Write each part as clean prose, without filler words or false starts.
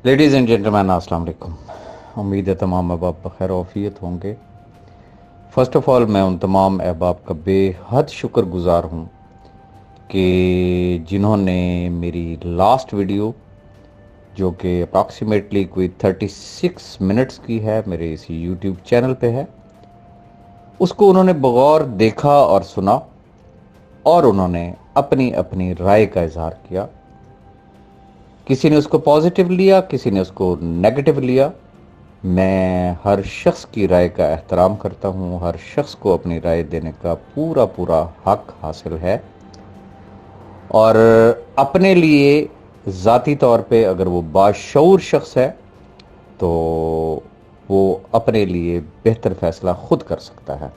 Ladies and gentleman अस्सलाम वालेकुम। उम्मीद है तमाम अहबाब बखैर औफियत होंगे। फ़र्स्ट ऑफ़ ऑल मैं उन तमाम अहबाब का बेहद शुक्रगुज़ार हूँ कि जिन्होंने मेरी लास्ट वीडियो जो कि अप्रॉक्सीमेटली कोई 36 मिनट्स की है, मेरे इसी यूट्यूब चैनल पे है, उसको उन्होंने बगौर देखा और सुना और उन्होंने अपनी अपनी राय का इजहार किया। किसी ने उसको पॉजिटिव लिया, किसी ने उसको नेगेटिव लिया। मैं हर शख्स की राय का एहतराम करता हूँ, हर शख्स को अपनी राय देने का पूरा पूरा हक हासिल है। और अपने लिए ज़ाती तौर पे अगर वो बाशऊर शख्स है तो वो अपने लिए बेहतर फ़ैसला खुद कर सकता है।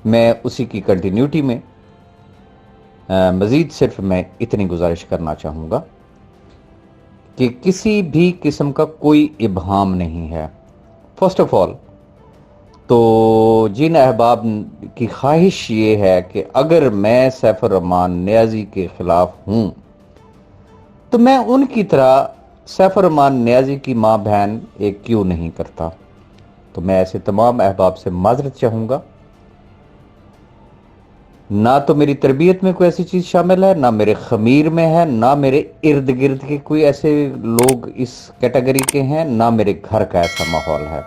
मैं उसी की कंटिन्यूटी में मज़ीद सिर्फ मैं इतनी गुजारिश करना चाहूँगा कि किसी भी किस्म का कोई इबहाम नहीं है। फर्स्ट ऑफ ऑल तो जिन अहबाब की ख्वाहिश ये है कि अगर मैं सैफुर रहमान नियाज़ी के ख़िलाफ़ हूँ तो मैं उनकी तरह सैफुर रहमान नियाज़ी की माँ बहन एक क्यों नहीं करता। तो मैं ऐसे तमाम अहबाब से माजरत चाहूँगा। ना तो मेरी तरबियत में कोई ऐसी चीज़ शामिल है, ना मेरे ख़मीर में है, ना मेरे इर्द गिर्द के कोई ऐसे लोग इस कैटेगरी के हैं, ना मेरे घर का ऐसा माहौल है।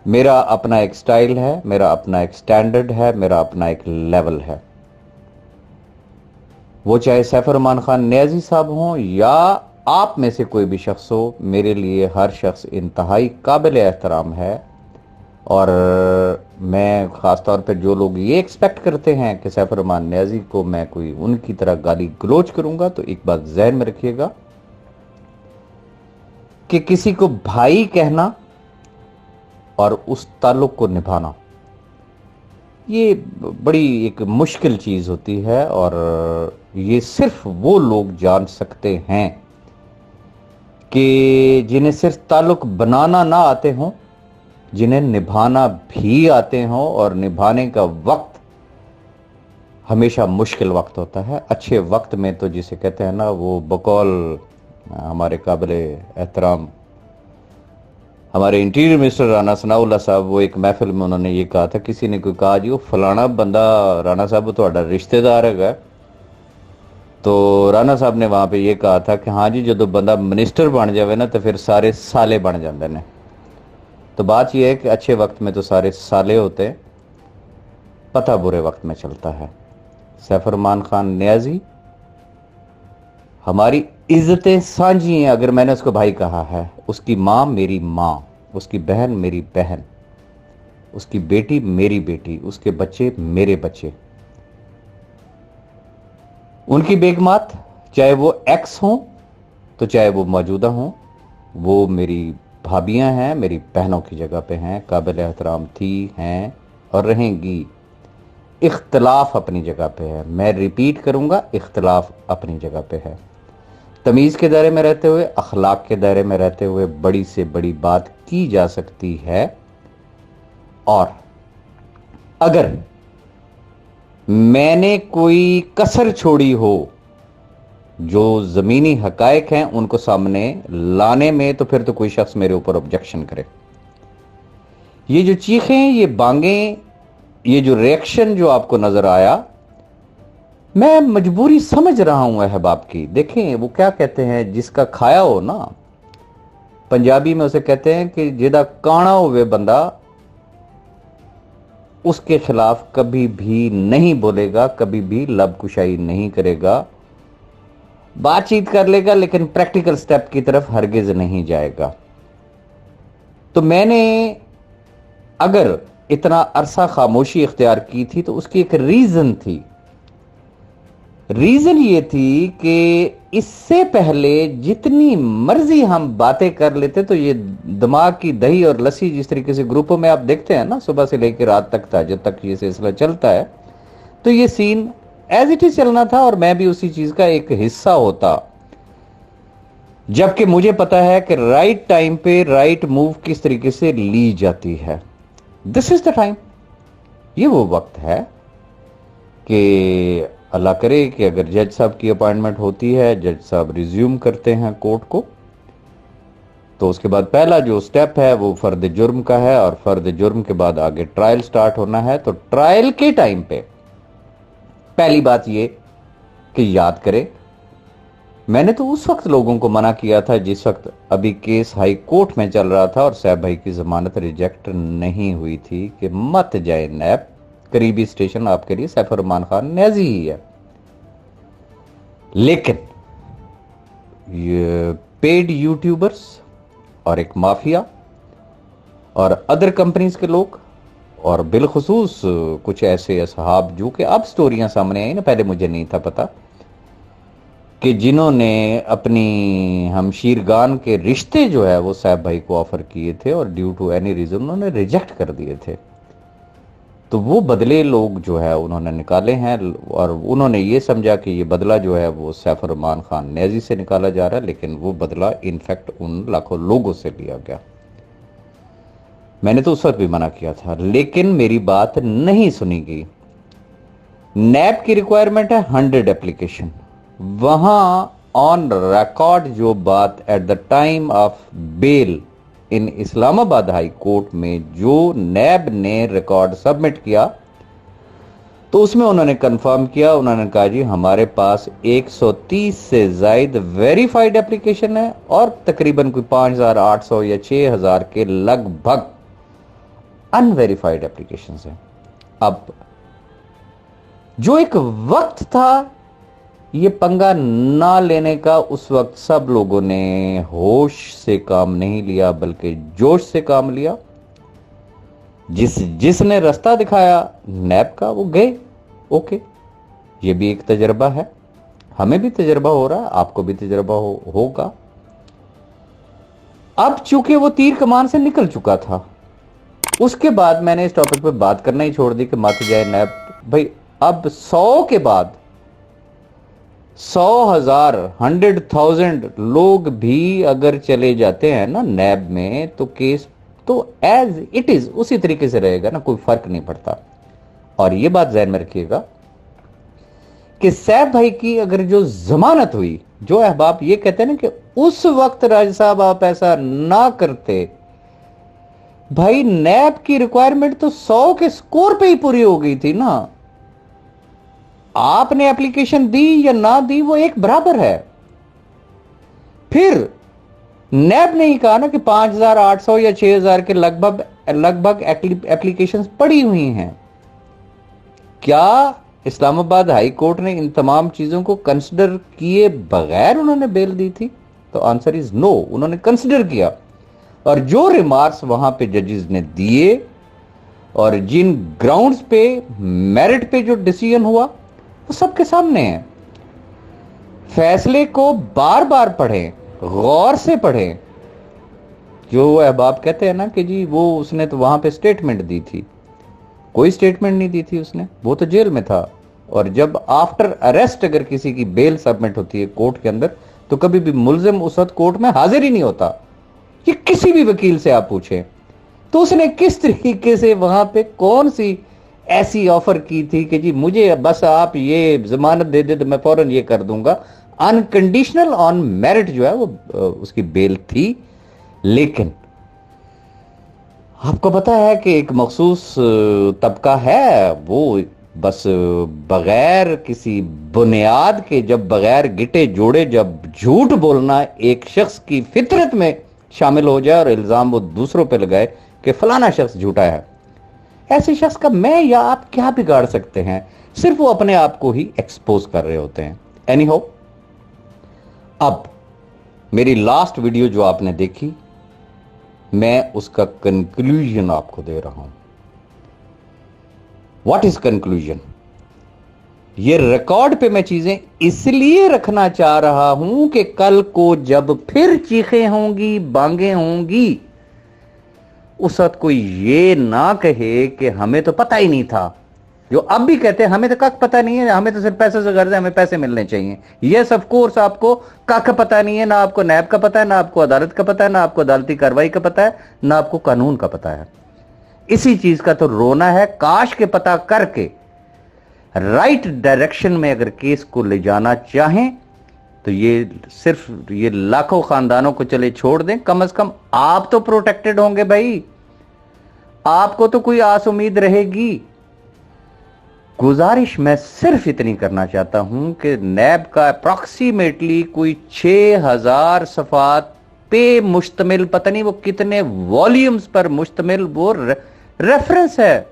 मेरा अपना एक स्टाइल है, मेरा अपना एक स्टैंडर्ड है, मेरा अपना एक लेवल है। वो चाहे सैफुर रहमान खान नियाज़ी साहब हों या आप में से कोई भी शख्स हो, मेरे लिए हर शख्स इंतहाई काबिल एहतराम है। और मैं ख़ास तौर पर जो लोग ये एक्सपेक्ट करते हैं कि सैफुर रहमान नियाज़ी को मैं कोई उनकी तरह गाली गलोच करूंगा, तो एक बात ज़हन में रखिएगा कि किसी को भाई कहना और उस ताल्लुक को निभाना ये बड़ी एक मुश्किल चीज़ होती है। और ये सिर्फ वो लोग जान सकते हैं कि जिन्हें सिर्फ ताल्लुक बनाना ना आते हों, जिन्हें निभाना भी आते हों। और निभाने का वक्त हमेशा मुश्किल वक्त होता है। अच्छे वक्त में तो जिसे कहते हैं ना, वो बकौल हमारे काबिल एहतराम हमारे इंटीरियर मिनिस्टर राणा सनाउल्लाह साहब, वो एक महफिल में उन्होंने ये कहा था, किसी ने कोई कहा जी वो फलाना बंदा राणा साहब तो रिश्तेदार है। तो राणा साहब ने वहाँ पे ये कहा था कि हाँ जी, जो बंदा मिनिस्टर बन जाए ना तो फिर सारे साले बन जाते हैं। तो बात यह है कि अच्छे वक्त में तो सारे साले होते हैं, पता बुरे वक्त में चलता है। सैफुर रहमान खान नियाज़ी हमारी इज्जतें साझी हैं। अगर मैंने उसको भाई कहा है, उसकी माँ मेरी माँ, उसकी बहन मेरी बहन, उसकी बेटी मेरी बेटी, उसके बच्चे मेरे बच्चे, उनकी बेगमात चाहे वो एक्स हों तो चाहे वो मौजूदा हों, वो मेरी भाभियां हैं, मेरी बहनों की जगह पे हैं, काबिल एहतराम थी, हैं और रहेंगी। इख्तलाफ अपनी जगह पे है, मैं रिपीट करूंगा, इख्तलाफ अपनी जगह पे है। तमीज़ के दायरे में रहते हुए, अखलाक के दायरे में रहते हुए बड़ी से बड़ी बात की जा सकती है। और अगर मैंने कोई कसर छोड़ी हो जो ज़मीनी हकायक हैं उनको सामने लाने में, तो फिर तो कोई शख्स मेरे ऊपर ऑब्जेक्शन करे। ये जो चीखें, ये बांगें, ये जो रिएक्शन जो आपको नजर आया, मैं मजबूरी समझ रहा हूं अहबाब की। देखें वो क्या कहते हैं, जिसका खाया हो ना, पंजाबी में उसे कहते हैं कि जिदा काना हुए बंदा उसके खिलाफ कभी भी नहीं बोलेगा, कभी भी लब कुशाई नहीं करेगा, बातचीत कर लेगा लेकिन प्रैक्टिकल स्टेप की तरफ हरगिज नहीं जाएगा। तो मैंने अगर इतना अरसा खामोशी इख्तियार की थी तो उसकी एक रीजन थी। रीजन ये थी कि इससे पहले जितनी मर्जी हम बातें कर लेते, तो ये दिमाग की दही और लस्सी जिस तरीके से ग्रुपों में आप देखते हैं ना, सुबह से लेकर रात तक था, जब तक ये सिलसिला चलता है, तो ये सीन एज इट इज चलना था और मैं भी उसी चीज का एक हिस्सा होता। जबकि मुझे पता है कि राइट टाइम पे राइट मूव किस तरीके से ली जाती है। दिस इज द टाइम, ये वो वक्त है कि اللہ کرے کہ اگر جج صاحب کی اپائنٹمنٹ ہوتی ہے, جج صاحب ریزیوم کرتے ہیں کورٹ کو, تو اس کے بعد پہلا جو سٹیپ ہے وہ فرد جرم کا ہے, اور فرد جرم کے بعد آگے ٹرائل سٹارٹ ہونا ہے. تو ٹرائل کے ٹائم پہ پہلی بات یہ کہ یاد کرے, میں نے تو اس وقت لوگوں کو منع کیا تھا جس وقت ابھی کیس ہائی کورٹ میں چل رہا تھا اور صاحب بھائی کی ضمانت ریجیکٹ نہیں ہوئی تھی, کہ مت جائے نیب, قریبی اسٹیشن آپ کے لیے سیف الرحمان خان نیازی ہی ہے. لیکن یہ پیڈ یوٹیوبرز اور ایک مافیا اور ادر کمپنیز کے لوگ, اور بالخصوص کچھ ایسے اصحاب جو کہ اب سٹوریاں سامنے آئی نا, پہلے مجھے نہیں تھا پتا, کہ جنہوں نے اپنی ہمشیرگان کے رشتے جو ہے وہ صاحب بھائی کو آفر کیے تھے اور ڈیو ٹو اینی ریزن انہوں نے ریجیکٹ کر دیے تھے. تو وہ بدلے لوگ جو ہے انہوں نے نکالے ہیں, اور انہوں نے یہ سمجھا کہ یہ بدلہ جو ہے وہ سیف الرحمان خان نیازی سے نکالا جا رہا ہے, لیکن وہ بدلہ انفیکٹ ان لاکھوں لوگوں سے لیا گیا. میں نے تو اس وقت بھی منع کیا تھا, لیکن میری بات نہیں سنی گئی. نیب کی ریکوائرمنٹ ہے 100 اپلیکیشن. وہاں آن ریکارڈ جو بات ایٹ دا ٹائم آف بیل ان اسلام آباد ہائی کورٹ میں جو نیب نے ریکارڈ سبمٹ کیا, تو اس میں انہوں نے کنفرم کیا, انہوں نے کہا جی ہمارے پاس 130 سے زائد ویریفائڈ اپلیکیشن ہے اور تقریباً کوئی 5800 یا 6000 کے لگ بھگ ان ویریفائڈ اپلیکیشنز ہیں. اب جو ایک وقت تھا یہ پنگا نہ لینے کا, اس وقت سب لوگوں نے ہوش سے کام نہیں لیا بلکہ جوش سے کام لیا. جس نے رستہ دکھایا نیب کا وہ گئے. اوکے, یہ بھی ایک تجربہ ہے, ہمیں بھی تجربہ ہو رہا ہے, آپ کو بھی تجربہ ہوگا. اب چونکہ وہ تیر کمان سے نکل چکا تھا, اس کے بعد میں نے اس ٹاپک پہ بات کرنا ہی چھوڑ دی کہ مت جائے نیب. بھائی اب 100 کے بعد 100,000 100,000 لوگ بھی اگر چلے جاتے ہیں نا نیب میں, تو کیس تو ایز اٹ از اسی طریقے سے رہے گا نا, کوئی فرق نہیں پڑتا. اور یہ بات ذہن میں رکھیے گا کہ صاحب بھائی کی اگر جو ضمانت ہوئی, جو احباب یہ کہتے ہیں نا کہ اس وقت راج صاحب آپ ایسا نہ کرتے, بھائی نیب کی ریکوائرمنٹ تو 100 کے سکور پہ ہی پوری ہو گئی تھی نا. آپ نے اپلیکیشن دی یا نہ دی وہ ایک برابر ہے. پھر نیب نے ہی کہا نا کہ 5800 یا 6000 کے لگ بھگ اپلیکیشنز پڑی ہوئی ہیں. کیا اسلام آباد ہائی کورٹ نے ان تمام چیزوں کو کنسیڈر کیے بغیر انہوں نے بیل دی تھی؟ تو آنسر از نو, انہوں نے کنسیڈر کیا. اور جو ریمارکس وہاں پہ ججز نے دیے اور جن گراؤنڈز پہ میرٹ پہ جو ڈیسیژن ہوا وہ سب کے سامنے ہیں. فیصلے کو بار بار پڑھیں, غور سے پڑھیں. جو احباب کہتے ہیں نا کہ جی وہ اس نے تو وہاں پہ سٹیٹمنٹ دی تھی, کوئی سٹیٹمنٹ نہیں دی تھی اس نے, وہ تو جیل میں تھا. اور جب آفٹر اریسٹ اگر کسی کی بیل سبمٹ ہوتی ہے کورٹ کے اندر, تو کبھی بھی ملزم اس وقت کورٹ میں حاضر ہی نہیں ہوتا. یہ کسی بھی وکیل سے آپ پوچھیں تو اس نے کس طریقے سے وہاں پہ کون سی ایسی آفر کی تھی کہ جی مجھے بس آپ یہ ضمانت دے دے تو میں فوراً یہ کر دوں گا. انکنڈیشنل آن میرٹ جو ہے وہ اس کی بیل تھی. لیکن آپ کو پتا ہے کہ ایک مخصوص طبقہ ہے وہ بس بغیر کسی بنیاد کے, جب بغیر گٹے جوڑے جب جھوٹ بولنا ایک شخص کی فطرت میں شامل ہو جائے اور الزام وہ دوسروں پہ لگائے کہ فلانا شخص جھوٹا ہے, ایسے شخص کا میں یا آپ کیا بگاڑ سکتے ہیں؟ صرف وہ اپنے آپ کو ہی ایکسپوز کر رہے ہوتے ہیں. اینی ہو, اب میری لاسٹ ویڈیو جو آپ نے دیکھی, میں اس کا کنکلوژن آپ کو دے رہا ہوں. What is conclusion? یہ ریکارڈ پہ میں چیزیں اس لیے رکھنا چاہ رہا ہوں کہ کل کو جب پھر چیخیں ہوں گی, بانگیں ہوں گی, اس وقت کوئی یہ نہ کہے کہ ہمیں تو پتہ ہی نہیں تھا. جو اب بھی کہتے ہیں ہمیں تو کک پتہ نہیں ہے, ہمیں تو صرف پیسے سے غرض ہے, ہمیں پیسے ملنے چاہیے. یس آف کورس آپ کو کک پتہ نہیں ہے, نہ آپ کو نیب کا پتہ ہے, نہ آپ کو عدالت کا پتہ ہے, نہ آپ کو عدالتی کارروائی کا پتہ ہے, نہ آپ کو قانون کا پتہ ہے. اسی چیز کا تو رونا ہے. کاش کے پتہ کر کے رائٹ ڈائریکشن میں اگر کیس کو لے جانا چاہیں تو یہ صرف یہ لاکھوں خاندانوں کو چلے چھوڑ دیں، کم از کم آپ تو پروٹیکٹڈ ہوں گے بھائی، آپ کو تو کوئی آس امید رہے گی۔ گزارش میں صرف اتنی کرنا چاہتا ہوں کہ نیب کا اپروکسیمیٹلی کوئی 6000 صفحات پہ مشتمل، پتہ نہیں وہ کتنے والیومز پر مشتمل وہ ریفرنس ہے۔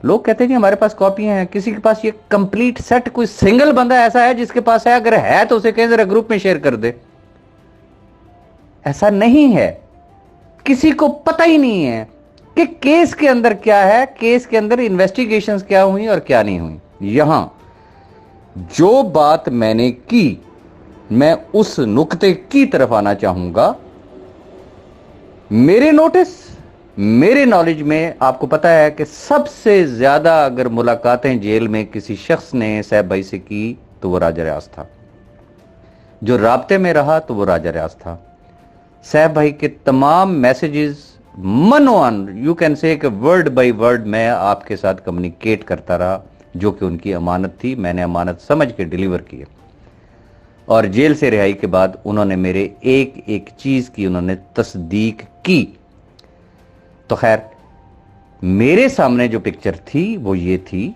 لوگ کہتے ہیں کہ ہمارے پاس کاپیاں ہیں، کسی کے پاس یہ کمپلیٹ سیٹ کوئی سنگل بندہ ایسا ہے جس کے پاس ہے؟ اگر ہے تو اسے کہیں ذرا گروپ میں شیئر کر دے۔ ایسا نہیں ہے، کسی کو پتہ ہی نہیں ہے کہ کیس کے اندر کیا ہے، کیس کے اندر انویسٹیگیشنز کیا ہوئی اور کیا نہیں ہوئی۔ یہاں جو بات میں نے کی، میں اس نقطے کی طرف آنا چاہوں گا۔ میرے نوٹس، میرے نالج میں آپ کو پتا ہے کہ سب سے زیادہ اگر ملاقاتیں جیل میں کسی شخص نے صاحب بھائی سے کی تو وہ راجہ ریاض تھا، جو رابطے میں رہا تو وہ راجہ ریاض تھا۔ صاحب بھائی کے تمام میسیجز منوان، یو کین سے کہ ورڈ بائی ورڈ میں آپ کے ساتھ کمیونیکیٹ کرتا رہا، جو کہ ان کی امانت تھی، میں نے امانت سمجھ کے ڈیلیور کی۔ اور جیل سے رہائی کے بعد انہوں نے میرے ایک ایک چیز کی انہوں نے تصدیق کی۔ تو خیر، میرے سامنے جو پکچر تھی وہ یہ تھی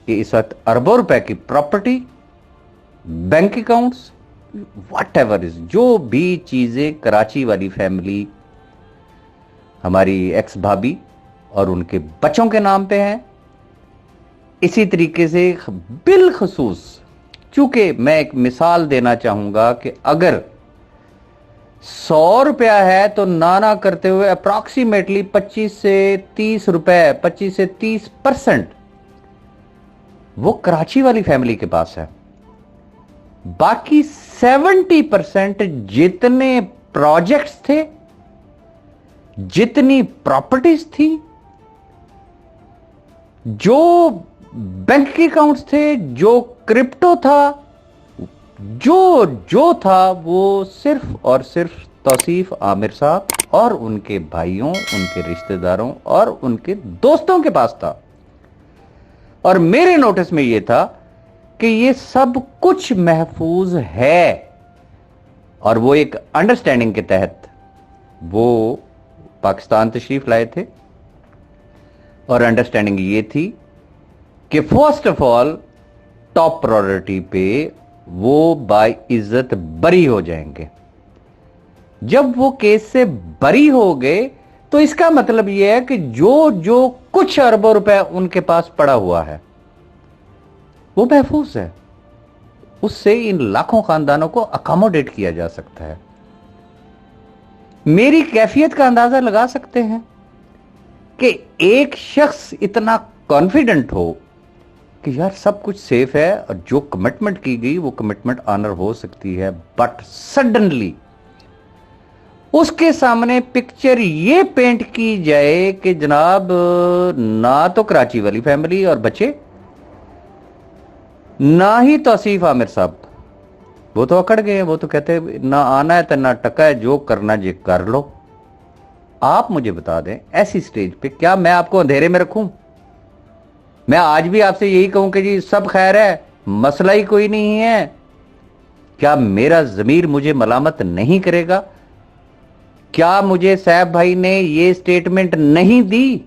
کہ اس وقت اربوں روپے کی property, bank accounts, whatever is, جو بھی چیزیں کراچی والی فیملی، ہماری ایکس بھابی اور ان کے بچوں کے نام پہ ہیں، اسی طریقے سے بالخصوص چونکہ میں ایک مثال دینا چاہوں گا کہ اگر 100 روپیہ ہے تو نانا کرتے ہوئے اپروکسیمیٹلی 25 سے 30 روپے، 25 سے 30% وہ کراچی والی فیملی کے پاس ہے۔ باقی 70% جتنے پروجیکٹس تھے، جتنی پراپرٹیز تھی، جو بینک کے اکاؤنٹس تھے، جو کرپٹو تھا، جو تھا وہ صرف اور صرف توصیف عامر صاحب اور ان کے بھائیوں، ان کے رشتہ داروں اور ان کے دوستوں کے پاس تھا۔ اور میرے نوٹس میں یہ تھا کہ یہ سب کچھ محفوظ ہے، اور وہ ایک انڈرسٹینڈنگ کے تحت وہ پاکستان تشریف لائے تھے، اور انڈرسٹینڈنگ یہ تھی کہ first of all top priority پہ وہ باعزت بری ہو جائیں گے۔ جب وہ کیس سے بری ہو گئے تو اس کا مطلب یہ ہے کہ جو کچھ اربوں روپے ان کے پاس پڑا ہوا ہے وہ محفوظ ہے، اس سے ان لاکھوں خاندانوں کو اکاموڈیٹ کیا جا سکتا ہے۔ میری کیفیت کا اندازہ لگا سکتے ہیں کہ ایک شخص اتنا کانفیڈنٹ ہو کہ یار سب کچھ سیف ہے، اور جو کمٹمنٹ کی گئی وہ کمٹمنٹ آنر ہو سکتی ہے، بٹ سڈنلی اس کے سامنے پکچر یہ پینٹ کی جائے کہ جناب نہ تو کراچی والی فیملی اور بچے، نہ ہی توصیف عامر صاحب، وہ تو اکڑ گئے ہیں، وہ تو کہتے ہیں نہ آنا ہے تو نہ ٹکا ہے، جو کرنا جی کر لو۔ آپ مجھے بتا دیں ایسی سٹیج پہ کیا میں آپ کو اندھیرے میں رکھوں؟ میں آج بھی آپ سے یہی کہوں کہ جی سب خیر ہے، مسئلہ ہی کوئی نہیں ہے، کیا میرا ضمیر مجھے ملامت نہیں کرے گا؟ کیا مجھے صاحب بھائی نے یہ سٹیٹمنٹ نہیں دی؟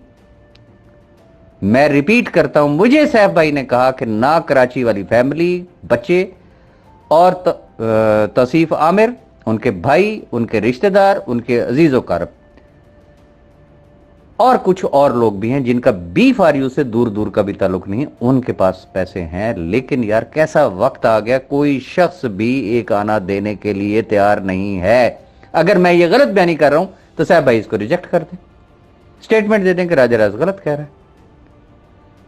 میں ریپیٹ کرتا ہوں، مجھے صاحب بھائی نے کہا کہ نہ کراچی والی فیملی، بچے اور توصیف عامر، ان کے بھائی، ان کے رشتہ دار، ان کے عزیز و اقارب اور کچھ اور لوگ بھی ہیں جن کا بی فار یو سے دور دور کا بھی تعلق نہیں، ان کے پاس پیسے ہیں۔ لیکن یار کیسا وقت آ گیا، کوئی شخص بھی ایک آنا دینے کے لیے تیار نہیں ہے۔ اگر میں یہ غلط بیانی کر رہا ہوں تو صاحب بھائی اس کو ریجیکٹ کر دیں، سٹیٹمنٹ دے دیں کہ راجہ ریاض غلط کہہ رہا ہے،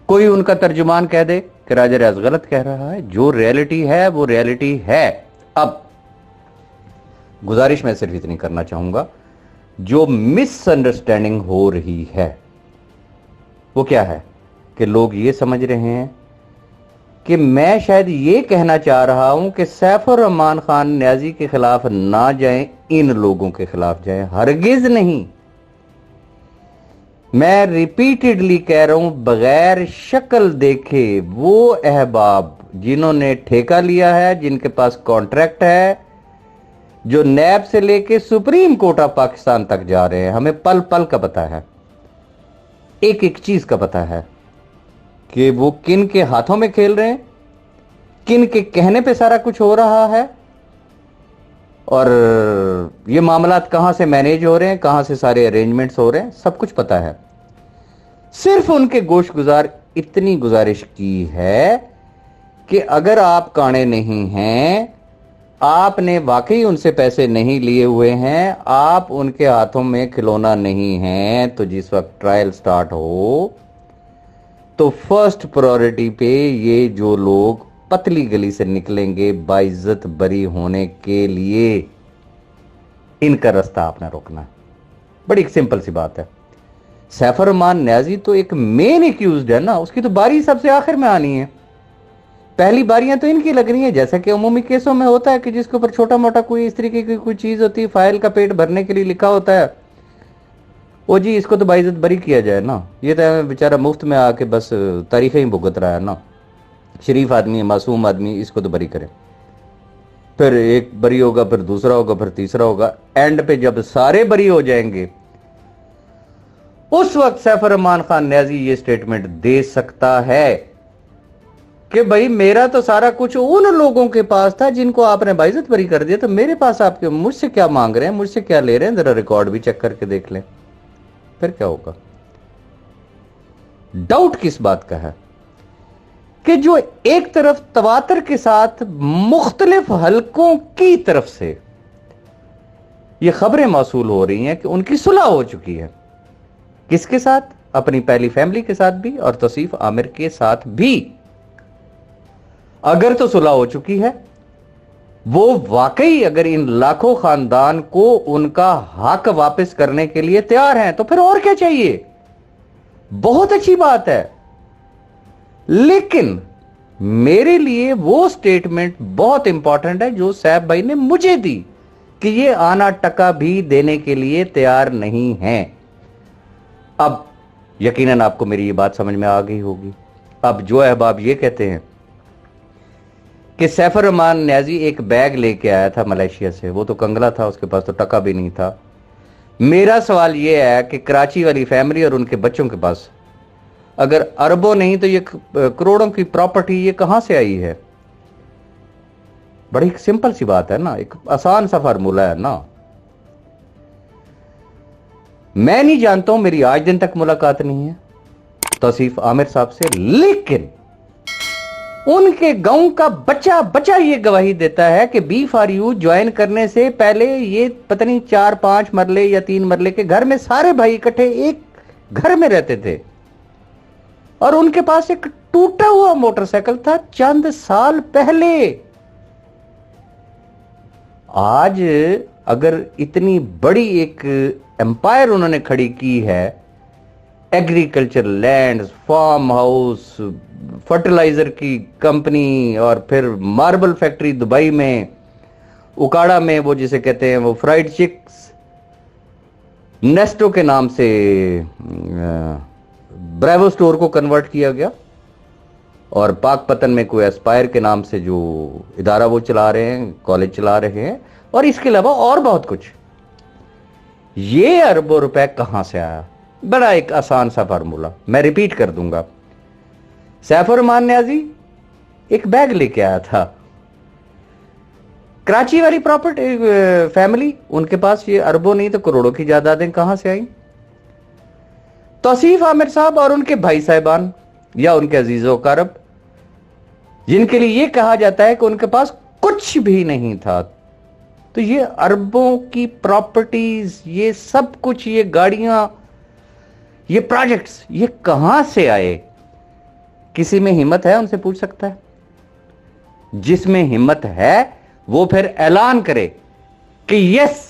کوئی ان کا ترجمان کہہ دے کہ راجہ ریاض غلط کہہ رہا ہے۔ جو ریالٹی ہے وہ ریالٹی ہے۔ اب گزارش میں صرف اتنی کرنا چاہوں گا، جو مس انڈرسٹینڈنگ ہو رہی ہے وہ کیا ہے کہ لوگ یہ سمجھ رہے ہیں کہ میں شاید یہ کہنا چاہ رہا ہوں کہ سیف الرحمان خان نیازی کے خلاف نہ جائیں، ان لوگوں کے خلاف جائیں۔ ہرگز نہیں، मैं रिपीटेडली कह रहा हूं, बगैर शक्ल देखे वो अहबाब जिन्होंने ठेका लिया है, जिनके पास कॉन्ट्रैक्ट है, जो नैब से लेके सुप्रीम कोर्ट ऑफ पाकिस्तान तक जा रहे हैं, हमें पल पल का पता है, एक एक चीज का पता है कि वो किन के हाथों में खेल रहे हैं, किन के कहने पे सारा कुछ हो रहा है, और ये मामलात कहां से मैनेज हो रहे हैं, कहां से सारे अरेंजमेंट्स हो रहे हैं, सब कुछ पता है। सिर्फ उनके गोशगुजार इतनी गुजारिश की है कि अगर आप काणे नहीं हैं, आपने वाकई उनसे पैसे नहीं लिए हुए हैं, आप उनके हाथों में खिलौना नहीं हैं, तो जिस वक्त ट्रायल स्टार्ट हो तो फर्स्ट प्रायोरिटी पे ये जो लोग पतली गली से निकलेंगे बाइज्जत बरी होने के लिए, इनका रास्ता आपने रोकना है। बड़ी सिंपल सी बात है। सैफर रहमान न्याजी तो एक मेन एक्यूज्ड है ना, उसकी तो बारी सबसे आखिर में आनी है, पहली बारियां तो इनकी लग रही है। जैसा कि अमूमी केसों में होता है कि जिसके ऊपर छोटा मोटा कोई इस तरीके की कोई चीज होती है, फाइल का पेट भरने के लिए लिखा होता है, ओ जी इसको तो बाइज्जत बरी किया जाए ना, ये तो बेचारा मुफ्त में आके बस तारीखें ही भुगत रहा है ना, शरीफ आदमी है, मासूम आदमी, इसको तो बरी करें। फिर एक बरी होगा, फिर दूसरा होगा, फिर तीसरा होगा, एंड पे जब सारे बरी हो जाएंगे उस वक्त सैफर रहमान खान न्याजी ये स्टेटमेंट दे सकता है कि भाई मेरा तो सारा कुछ उन लोगों के पास था जिनको आपने बाइज्जत बरी कर दिया, तो मेरे पास आपके मुझसे क्या मांग रहे हैं, मुझसे क्या ले रहे हैं, जरा रिकॉर्ड भी चेक करके देख लें। फिर क्या होगा? डाउट किस बात का है कि जो एक तरफ तवातर के साथ मुख्तलिफ हलकों की तरफ से ये खबरें मौसूल हो रही हैं कि उनकी सुलह हो चुकी है, किसके साथ? अपनी पहली फैमिली के साथ भी और तौसीफ आमिर के साथ भी। अगर तो सुलह हो चुकी है, वो वाकई अगर इन लाखों खानदान को उनका हक वापस करने के लिए तैयार हैं, तो फिर और क्या चाहिए? बहुत अच्छी बात है। लेकिन मेरे लिए वो स्टेटमेंट बहुत इंपॉर्टेंट है जो सैफ भाई ने मुझे दी कि ये आना टका भी देने के लिए तैयार नहीं है। अब यकीनन आपको मेरी ये बात समझ में आ गई होगी। अब जो अहबाब ये कहते हैं कि सैफर रहमान न्याजी एक बैग लेके आया था मलेशिया से, वो तो कंगला था, उसके पास तो टका भी नहीं था। मेरा सवाल ये है कि कराची वाली फैमिली और उनके बच्चों के पास अगर अरबों नहीं तो ये करोड़ों की प्रॉपर्टी ये कहां से आई है? बड़ी सिंपल सी बात है ना, एक आसान सा फार्मूला है ना। मैं नहीं जानता हूं, मेरी आज दिन तक मुलाकात नहीं है तौसीफ आमिर साहब से, लेकिन उनके गांव का बच्चा बच्चा ये गवाही देता है कि B4U ज्वाइन करने से पहले ये पता नहीं 4-5 मरले या 3 मरले के घर में सारे भाई इकट्ठे एक घर में रहते थे, और उनके पास एक टूटा हुआ मोटरसाइकिल था चंद साल पहले। आज अगर इतनी बड़ी एक एम्पायर उन्होंने खड़ी की है, agriculture land, farm house, fertiliser की कंपनी, और फिर मार्बल फैक्ट्री दुबई में, उकाड़ा में वो जिसे कहते हैं वो फ्राइड चिक्स, नेस्टो के नाम से ब्रेवो स्टोर को कन्वर्ट किया गया, और पाकपतन में कोई एस्पायर के नाम से जो इदारा वो चला रहे हैं, कॉलेज चला रहे हैं, और इसके अलावा और बहुत कुछ। ये अरबों रुपए कहां से आया? बड़ा एक आसान सा फार्मूला मैं रिपीट कर दूंगा। सैफर रहमान न्याजी एक बैग लेके आया था, कराची वाली प्रॉपर्टी फैमिली, उनके पास ये अरबों नहीं तो करोड़ों की जायदादें कहां से आई? तौसीफ आमिर साहब और उनके भाई साहिबान या उनके अजीजों कारब, जिनके लिए ये कहा जाता है कि उनके पास कुछ भी नहीं था, तो ये अरबों की प्रॉपर्टीज, ये सब कुछ, ये गाड़ियां, ये प्रोजेक्ट्स, ये कहां से आए? किसी में हिम्मत है उनसे पूछ सकता है? जिसमें हिम्मत है वो फिर ऐलान करे कि यस,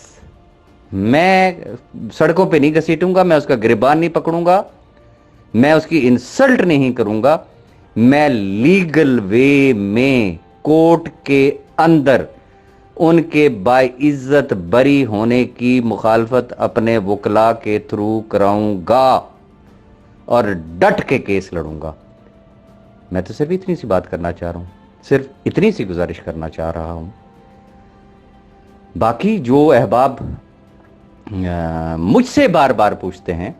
मैं सड़कों पे नहीं घसीटूंगा, मैं उसका गिरबान नहीं पकड़ूंगा, मैं उसकी इंसल्ट नहीं करूंगा, मैं लीगल वे में कोर्ट के अंदर उनके बाइज्जत बरी होने की मुखालफत अपने वकला के थ्रू कराऊंगा। और डट के केस लड़ूंगा। मैं तो सिर्फ इतनी सी बात करना चाह रहा हूं, सिर्फ इतनी सी गुजारिश करना चाह रहा हूं। बाकी जो अहबाब मुझसे बार बार पूछते हैं,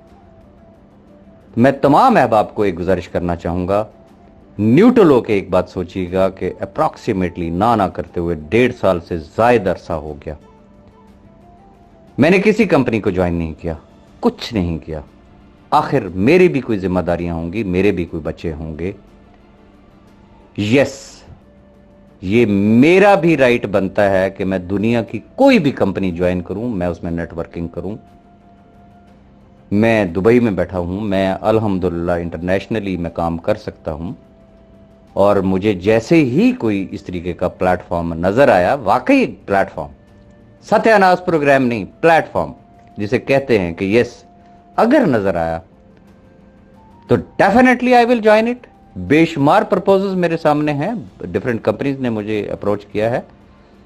मैं तमाम अहबाब को एक गुजारिश करना चाहूंगा, न्यूट्रल होके एक बात सोचिएगा कि अप्रॉक्सीमेटली ना करते हुए 1.5 साल से ज्यादा अरसा हो गया मैंने किसी कंपनी को ज्वाइन नहीं किया, कुछ नहीं किया। आखिर मेरी भी कोई जिम्मेदारियां होंगी, मेरे भी कोई बच्चे होंगे। यस, ये मेरा भी राइट बनता है कि मैं दुनिया की कोई भी कंपनी ज्वाइन करूं, मैं उसमें नेटवर्किंग करूं। मैं दुबई में बैठा हूं, मैं अल्हम्दुलिल्लाह इंटरनेशनली मैं काम कर सकता हूं, और मुझे जैसे ही कोई इस तरीके का प्लेटफॉर्म नजर आया, वाकई प्लेटफॉर्म, सत्यानाश प्रोग्राम नहीं, प्लेटफॉर्म जिसे कहते हैं कि यस, अगर नजर आया तो definitely I will join it. बेशुमार प्रपोजल्स मेरे सामने हैं, डिफरेंट कंपनीज ने मुझे अप्रोच किया है,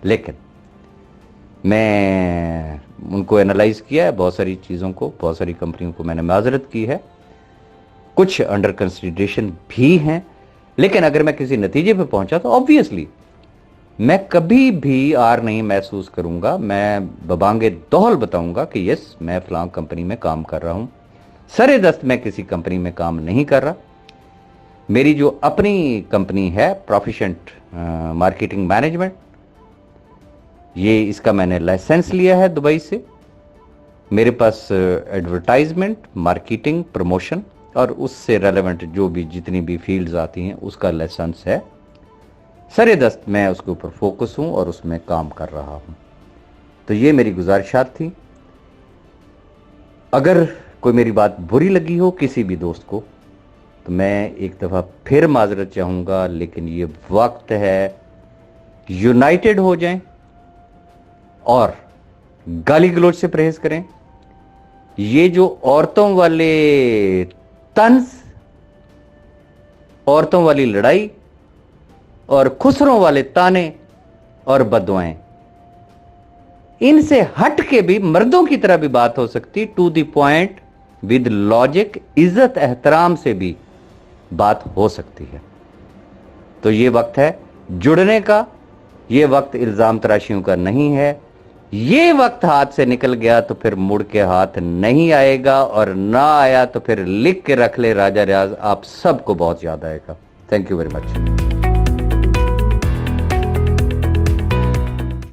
लेकिन मैं उनको एनालाइज किया है, बहुत सारी चीज़ों को, बहुत सारी कंपनियों को मैंने माजरत की है, कुछ अंडर कंसिडरेशन भी हैं। लेकिन अगर मैं किसी नतीजे पे पहुंचा तो ऑब्वियसली मैं कभी भी आर नहीं महसूस करूंगा, मैं बबांगे दोहल बताऊंगा कि यस, मैं फलां कंपनी में काम कर रहा हूं। सरे दस्त मैं किसी कंपनी में काम नहीं कर रहा। मेरी जो अपनी कंपनी है प्रोफिशेंट मार्केटिंग मैनेजमेंट, ये इसका मैंने लाइसेंस लिया है दुबई से। मेरे पास एडवर्टाइजमेंट, मार्केटिंग, प्रमोशन और उससे रेलेवेंट जो भी जितनी भी फील्ड्स आती हैं उसका लाइसेंस है। सरे दस्त मैं उसके ऊपर फोकस हूं और उसमें काम कर रहा हूं। तो ये मेरी गुजारिशात थी। अगर कोई मेरी बात बुरी लगी हो किसी भी दोस्त को, तो मैं एक दफ़ा फिर माजरत चाहूँगा, लेकिन ये वक्त है यूनाइटेड हो जाएं और गाली गलौज से परहेज करें। ये जो औरतों वाले तंज, औरतों वाली लड़ाई और खुसरों वाले ताने और बददुआएं, इनसे हट के भी मर्दों की तरह भी बात हो सकती, to the point, with logic, इज्जत एहतराम से भी बात हो सकती है। तो ये वक्त है जुड़ने का, ये वक्त इल्जाम तराशियों का नहीं है। ये वक्त हाथ से निकल गया तो फिर मुड़ के हाथ नहीं आएगा, और ना आया तो फिर लिख के रख ले राजा रियाज, आप सबको बहुत याद आएगा। Thank you very much.